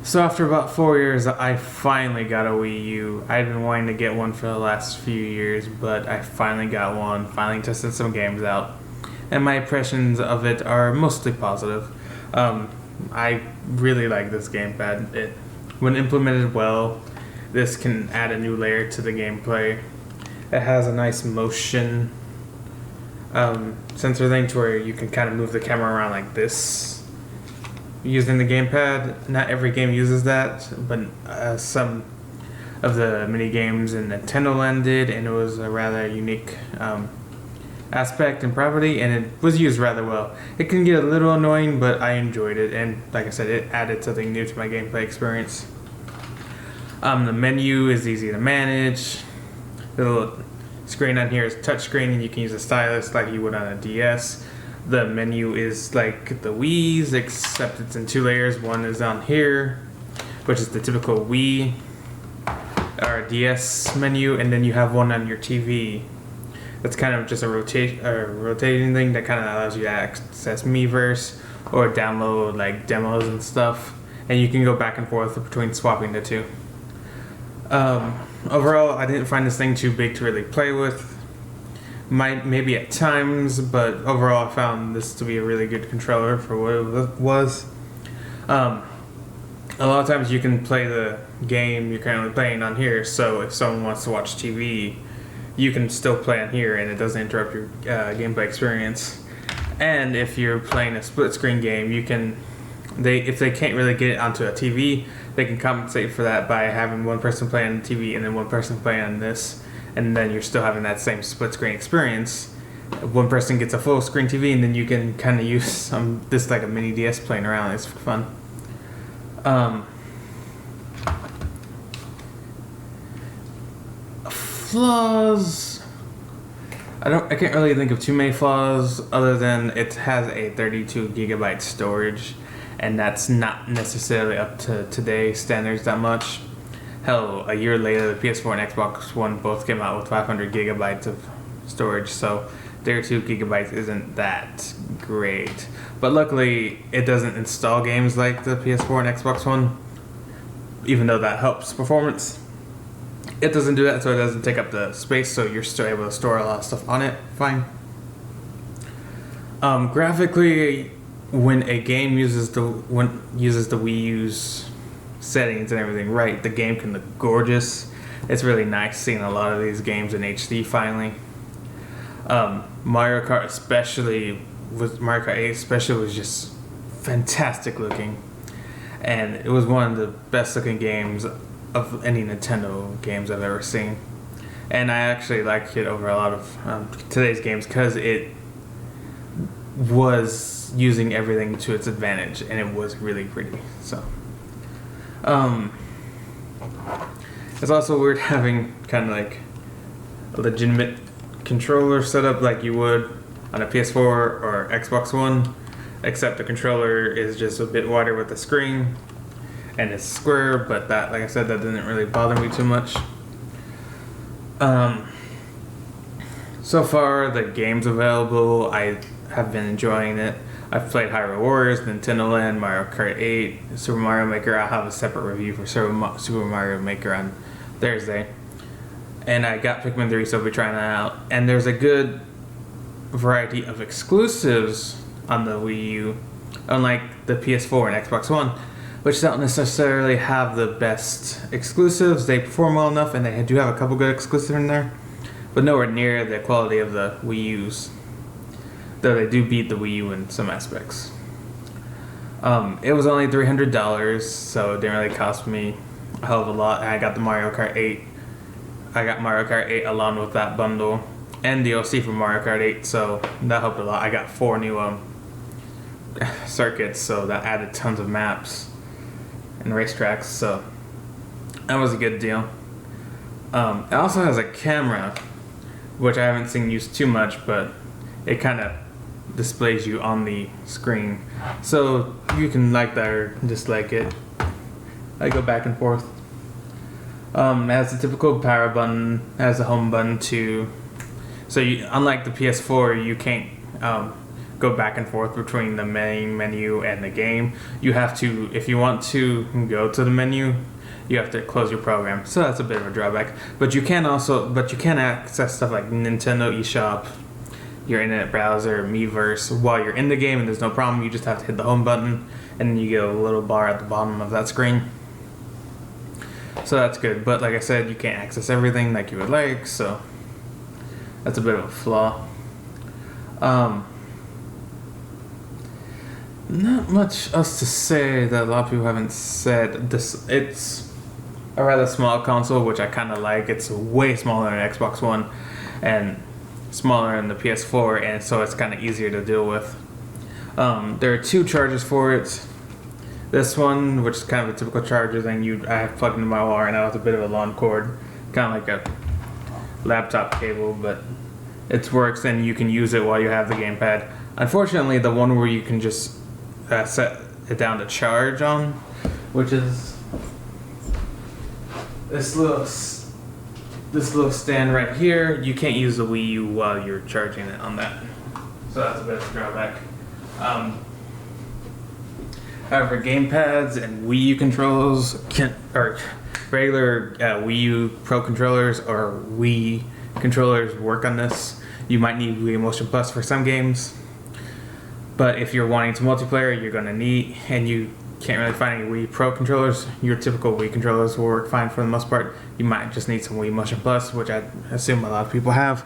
So after about 4 years, I finally got a Wii U. I'd been wanting to get one for the last few years, but I finally got one, finally tested some games out. And my impressions of it are mostly positive. I really like this gamepad. When implemented well, this can add a new layer to the gameplay. It has a nice motion sensor thing to where you can kind of move the camera around like this using the gamepad. Not every game uses that, but some of the mini games in Nintendo Land did, and it was a rather unique aspect and property, and it was used rather well. It can get a little annoying, but I enjoyed it, and like I said, it added something new to my gameplay experience. The menu is easy to manage. The little screen on here is touchscreen, and you can use a stylus like you would on a DS. The menu is like the Wii's, except it's in two layers. One is on here, which is the typical Wii or DS menu, and then you have one on your TV. That's kind of just a rotating thing that kind of allows you to access Miiverse or download like demos and stuff, and you can go back and forth between swapping the two. Overall, I didn't find this thing too big to really play with. Maybe at times, but overall I found this to be a really good controller for what it was. A lot of times you can play the game you're currently playing on here, so if someone wants to watch TV, you can still play on here and it doesn't interrupt your gameplay experience. And if you're playing a split screen game, if they can't really get it onto a TV, they can compensate for that by having one person play on the TV and then one person play on this, and then you're still having that same split screen experience. One person gets a full screen TV, and then you can kind of use this like a mini DS playing around. It's fun. Flaws. I can't really think of too many flaws other than it has a 32 gigabyte storage, and that's not necessarily up to today's standards that much. Hell, a year later, the PS4 and Xbox One both came out with 500 gigabytes of storage, so 32 gigabytes isn't that great. But luckily, it doesn't install games like the PS4 and Xbox One, even though that helps performance. It doesn't do that, so it doesn't take up the space, so you're still able to store a lot of stuff on it. Fine. Graphically, when a game uses the Wii U's settings and everything right, the game can look gorgeous. It's really nice seeing a lot of these games in HD finally. Mario Kart 8 especially was just fantastic looking, and it was one of the best looking games of any Nintendo games I've ever seen. And I actually like it over a lot of today's games because it was using everything to its advantage, and it was really pretty. So it's also weird having kind of like a legitimate controller set up like you would on a PS4 or Xbox One, except the controller is just a bit wider with the screen and it's square, but that, like I said, that didn't really bother me too much. So far, the games available, I have been enjoying it. I've played Hyrule Warriors, Nintendo Land, Mario Kart 8, Super Mario Maker. I'll have a separate review for Super Mario Maker on Thursday. And I got Pikmin 3, so I'll be trying that out. And there's a good variety of exclusives on the Wii U, unlike the PS4 and Xbox One, which don't necessarily have the best exclusives. They perform well enough, and they do have a couple good exclusives in there, but nowhere near the quality of the Wii U's, though they do beat the Wii U in some aspects. It was only $300, so it didn't really cost me a hell of a lot. And I got the Mario Kart 8. I got Mario Kart 8 along with that bundle and DLC for Mario Kart 8, so that helped a lot. I got 4 new circuits, so that added tons of maps and racetracks, so that was a good deal. It also has a camera, which I haven't seen used too much, but it kind of displays you on the screen, so you can like that or dislike it. I go back and forth. It has the typical power button, has a home button too. So unlike the PS4, you can't go back and forth between the main menu and the game. You have to, if you want to go to the menu, you have to close your program. So that's a bit of a drawback. But you can access stuff like Nintendo eShop, your internet browser, Miiverse while you're in the game, and there's no problem. You just have to hit the home button, and then you get a little bar at the bottom of that screen. So that's good. But like I said, you can't access everything like you would like, so that's a bit of a flaw. Not much else to say that a lot of people haven't said. It's a rather small console, which I kind of like. It's way smaller than Xbox One and smaller than the PS4, and so it's kind of easier to deal with. There are 2 chargers for it. This one, which is kind of a typical charger thing, I have plugged into my wall right now. It's a bit of a long cord, kind of like a laptop cable, but it works and you can use it while you have the gamepad. Unfortunately, the one where you can just set it down to charge on, which is this little stand right here, you can't use the Wii U while you're charging it on that. So that's a bit of a drawback. However, gamepads and Wii U controls or regular Wii U Pro controllers or Wii controllers work on this. You might need Wii Motion Plus for some games, but if you're wanting to multiplayer, you're gonna need, and you can't really find any Wii Pro controllers, your typical Wii controllers will work fine for the most part. You might just need some Wii Motion Plus, which I assume a lot of people have.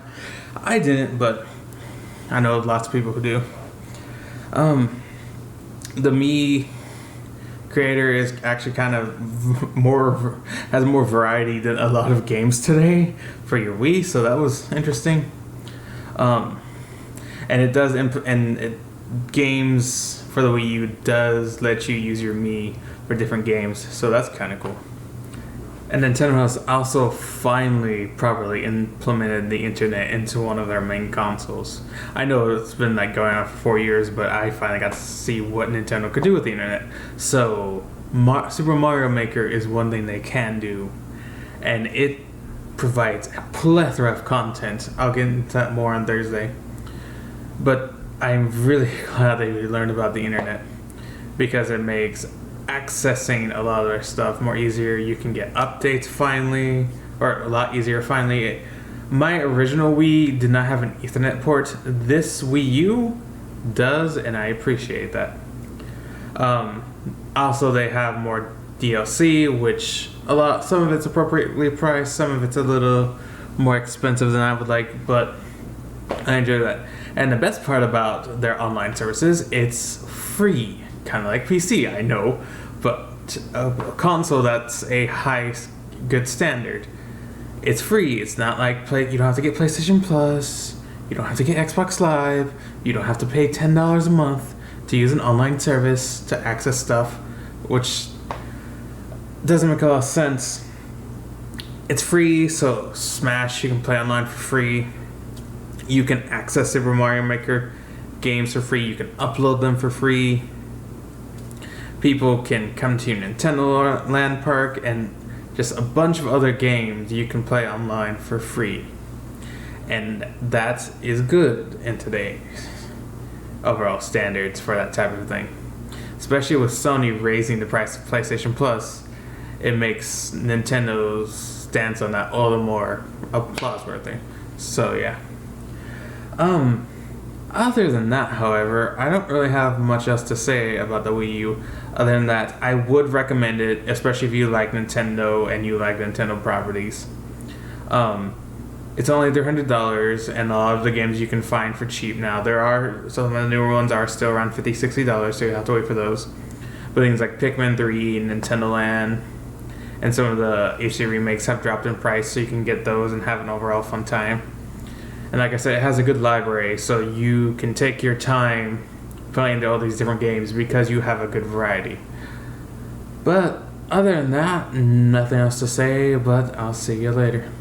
I didn't, but I know lots of people who do. The Mii creator is actually kind of has more variety than a lot of games today for your Wii, so that was interesting. And it does games for the Wii U does let you use your Mii for different games, so that's kind of cool. And Nintendo has also finally properly implemented the internet into one of their main consoles. I know it's been like going on for 4 years, but I finally got to see what Nintendo could do with the internet. So Super Mario Maker is one thing they can do, and it provides a plethora of content. I'll get into that more on Thursday. But I'm really glad they learned about the internet, because it makes accessing a lot of their stuff more easier. You can get updates finally, or a lot easier finally. My original Wii did not have an Ethernet port. This Wii U does, and I appreciate that. Also, they have more DLC, which some of it's appropriately priced, some of it's a little more expensive than I would like, but I enjoy that. And the best part about their online services, it's free. Kind of like PC, I know, but a console that's a good standard. It's free. It's not like you don't have to get PlayStation Plus, you don't have to get Xbox Live, you don't have to pay $10 a month to use an online service to access stuff, which doesn't make a lot of sense. It's free, so Smash you can play online for free. You can access Super Mario Maker games for free. You can upload them for free. People can come to Nintendo Land Park, and just a bunch of other games you can play online for free. And that is good in today's overall standards for that type of thing. Especially with Sony raising the price of PlayStation Plus, it makes Nintendo's stance on that all the more applause-worthy. So yeah. Other than that, however, I don't really have much else to say about the Wii U. Other than that, I would recommend it, especially if you like Nintendo and you like Nintendo properties. It's only $300, and a lot of the games you can find for cheap now. Some of the newer ones are still around $50, $60, so you have to wait for those. But things like Pikmin 3, Nintendo Land, and some of the HD remakes have dropped in price, so you can get those and have an overall fun time. And like I said, it has a good library, so you can take your time playing all these different games because you have a good variety. But other than that, nothing else to say, but I'll see you later.